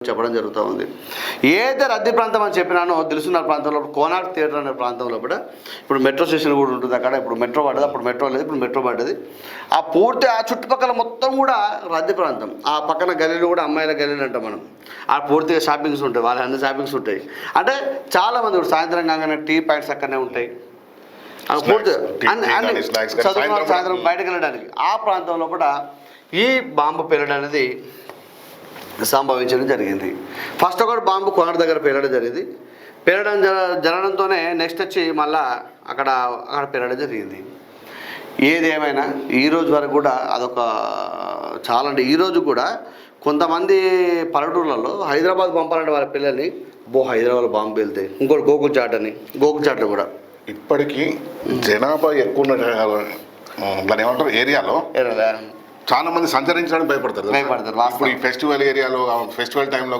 చెప్పడం జరుగుతూ ఉంది. ఏదైతే రద్దీ ప్రాంతం అని చెప్పినానో దిల్సుఖ్నగర్ ప్రాంతంలో కోనార్క్ థియేటర్ అనే ప్రాంతంలో కూడా ఇప్పుడు మెట్రో స్టేషన్ కూడా ఉంటుంది. అక్కడ ఇప్పుడు మెట్రో పడ్డది, అప్పుడు మెట్రో లేదు, ఇప్పుడు మెట్రో పడ్డది. ఆ పూర్తి ఆ చుట్టుపక్కల మొత్తం కూడా రద్దీ ప్రాంతం. ఆ పక్కన గల్లీలు కూడా అమ్మాయిల గల్లీలు అంటాం మనం. ఆ పూర్తిగా షాపింగ్స్ ఉంటాయి, వాళ్ళ అన్ని షాపింగ్స్ ఉంటాయి. అంటే చాలామంది ఇప్పుడు సాయంత్రం కాగానే టీ పాయింట్స్ అక్కడనే ఉంటాయి. పూర్తి అన్ని చదువుకున్న సాయంత్రం బయటకు వెళ్ళడానికి ఆ ప్రాంతంలో కూడా ఈ బాంబు పేలడం అనేది సంభవించడం జరిగింది. ఫస్ట్ ఒకటి బాంబు కోనార్క్ దగ్గర పేలడం జరిగింది. పేలడం జరగడంతోనే నెక్స్ట్ వచ్చి మళ్ళా అక్కడ పేలడం జరిగింది. ఏది ఏమైనా ఈరోజు వరకు కూడా అదొక చాలా అంటే ఈరోజు కూడా కొంతమంది పల్లెటూర్లలో హైదరాబాద్ పంపాలంటే వాళ్ళ పిల్లల్ని హైదరాబాద్లో బాంబు పేలితే ఇంకోటి గోకుల్చాట్లో కూడా ఇప్పటికీ జనాభా ఎక్కువ ఉన్న దాని ఏమంటారు ఏరియాలో చాలా మంది సంచరించడానికి భయపడతారు. ఇప్పుడు ఈ ఫెస్టివల్ ఏరియాలో ఫెస్టివల్ టైంలో